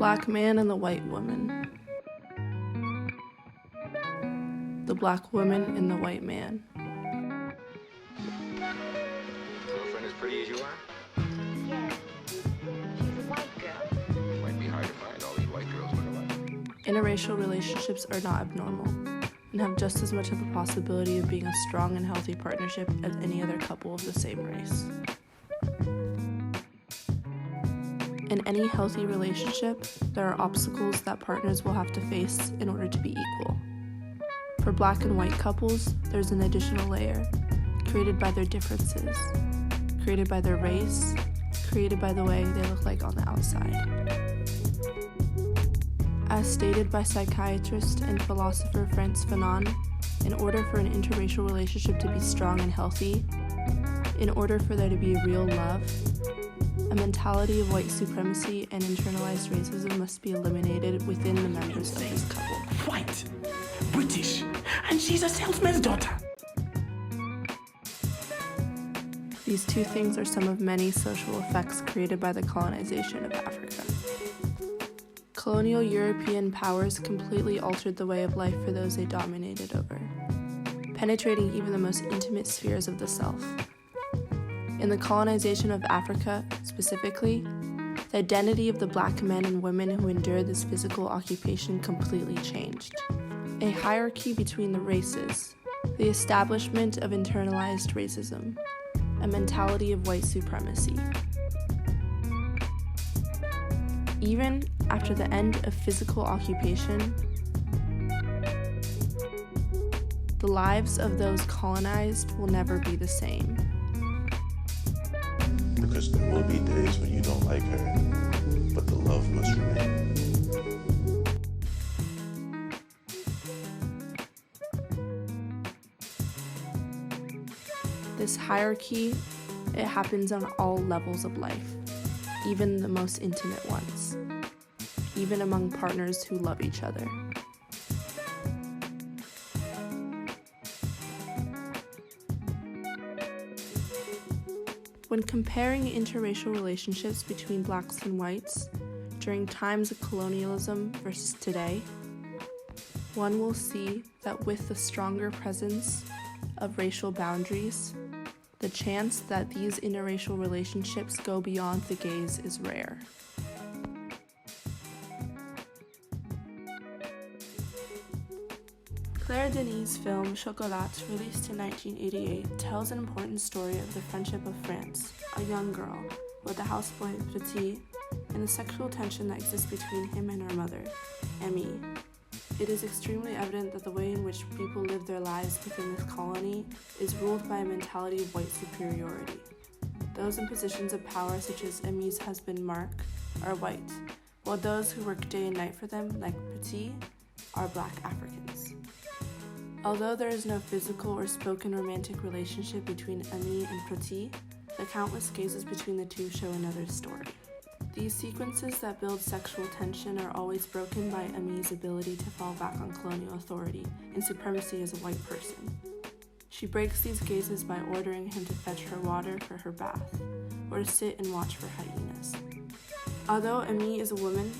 black man and the white woman. The black woman and the white man. Girlfriend as pretty as you are? Yeah, she's a white girl. Might be hard to find all these white girls look alike. Interracial relationships are not abnormal and have just as much of a possibility of being a strong and healthy partnership as any other couple of the same race. In any healthy relationship, there are obstacles that partners will have to face in order to be equal. For black and white couples, there's an additional layer, created by their differences, created by their race, created by the way they look like on the outside. As stated by psychiatrist and philosopher Frantz Fanon, in order for an interracial relationship to be strong and healthy, in order for there to be real love, a mentality of white supremacy and internalized racism must be eliminated within the members of this couple. White, British, and she's a salesman's daughter. These two things are some of many social effects created by the colonization of Africa. Colonial European powers completely altered the way of life for those they dominated over, penetrating even the most intimate spheres of the self. In the colonization of Africa, specifically, the identity of the black men and women who endured this physical occupation completely changed. A hierarchy between the races, the establishment of internalized racism, a mentality of white supremacy. Even after the end of physical occupation, the lives of those colonized will never be the same. Because there will be days when you don't like her, but the love must remain. This hierarchy, it happens on all levels of life, even the most intimate ones, even among partners who love each other. When comparing interracial relationships between blacks and whites during times of colonialism versus today, one will see that with the stronger presence of racial boundaries, the chance that these interracial relationships go beyond the gaze is rare. Claire Denis' film Chocolat, released in 1988, tells an important story of the friendship of France, a young girl, with the houseboy Petit, and the sexual tension that exists between him and her mother, Amy. It is extremely evident that the way in which people live their lives within this colony is ruled by a mentality of white superiority. Those in positions of power, such as Amy's husband Mark, are white, while those who work day and night for them, like Petit, are black Africans. Although there is no physical or spoken romantic relationship between Amy and Petit, the countless gazes between the two show another story. These sequences that build sexual tension are always broken by Amy's ability to fall back on colonial authority and supremacy as a white person. She breaks these gazes by ordering him to fetch her water for her bath, or to sit and watch for hyenas. Although Amy is a woman,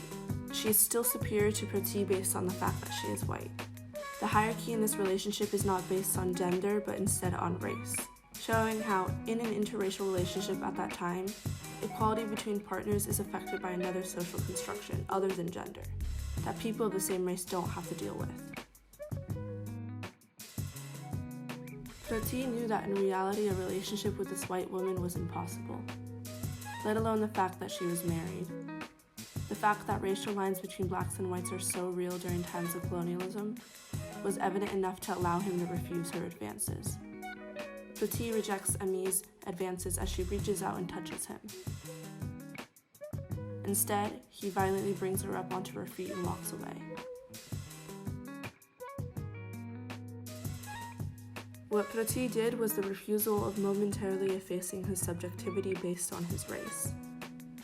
she is still superior to Petit based on the fact that she is white. The hierarchy in this relationship is not based on gender, but instead on race, showing how, in an interracial relationship at that time, equality between partners is affected by another social construction other than gender, that people of the same race don't have to deal with. Petit knew that in reality a relationship with this white woman was impossible, let alone the fact that she was married. The fact that racial lines between blacks and whites are so real during times of colonialism was evident enough to allow him to refuse her advances. Petit rejects Amy's advances as she reaches out and touches him. Instead, he violently brings her up onto her feet and walks away. What Petit did was the refusal of momentarily effacing his subjectivity based on his race.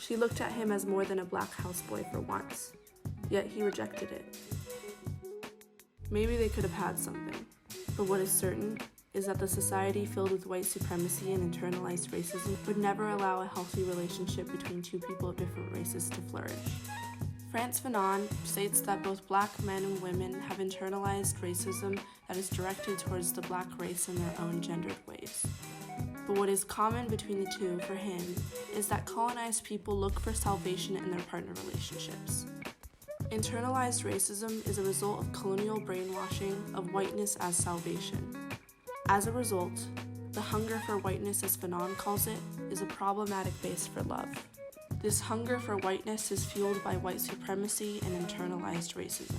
She looked at him as more than a black houseboy for once, yet he rejected it. Maybe they could have had something, but what is certain is that the society filled with white supremacy and internalized racism would never allow a healthy relationship between two people of different races to flourish. France Fanon states that both Black men and women have internalized racism that is directed towards the Black race in their own gendered ways. But what is common between the two for him is that colonized people look for salvation in their partner relationships. Internalized racism is a result of colonial brainwashing of whiteness as salvation. As a result, the hunger for whiteness, as Fanon calls it, is a problematic base for love. This hunger for whiteness is fueled by white supremacy and internalized racism.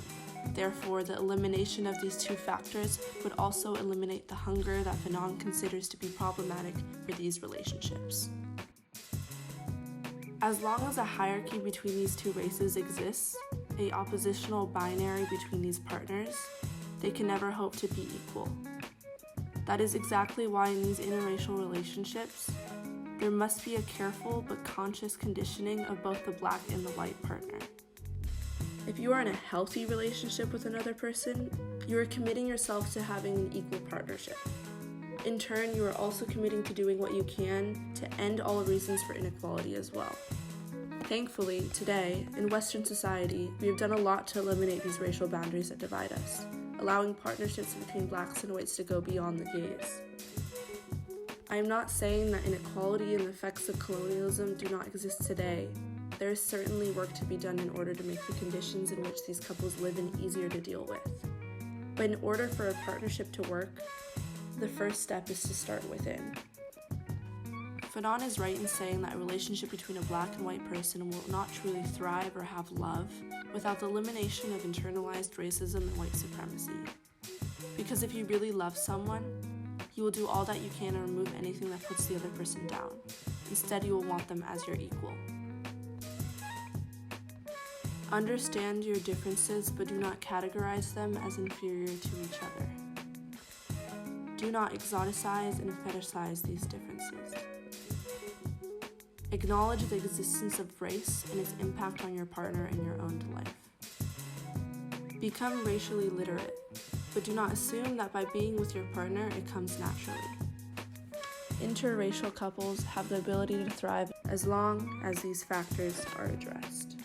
Therefore, the elimination of these two factors would also eliminate the hunger that Fanon considers to be problematic for these relationships. As long as a hierarchy between these two races exists, a oppositional binary between these partners, they can never hope to be equal. That is exactly why in these interracial relationships, there must be a careful but conscious conditioning of both the Black and the white partner. If you are in a healthy relationship with another person, you are committing yourself to having an equal partnership. In turn, you are also committing to doing what you can to end all reasons for inequality as well. Thankfully, today, in Western society, we have done a lot to eliminate these racial boundaries that divide us, allowing partnerships between Blacks and whites to go beyond the gaze. I am not saying that inequality and the effects of colonialism do not exist today. There is certainly work to be done in order to make the conditions in which these couples live in easier to deal with. But in order for a partnership to work, the first step is to start within. Fanon is right in saying that a relationship between a Black and white person will not truly thrive or have love without the elimination of internalized racism and white supremacy. Because if you really love someone, you will do all that you can to remove anything that puts the other person down. Instead, you will want them as your equal. Understand your differences, but do not categorize them as inferior to each other. Do not exoticize and fetishize these differences. Acknowledge the existence of race and its impact on your partner and your own life. Become racially literate, but do not assume that by being with your partner, it comes naturally. Interracial couples have the ability to thrive as long as these factors are addressed.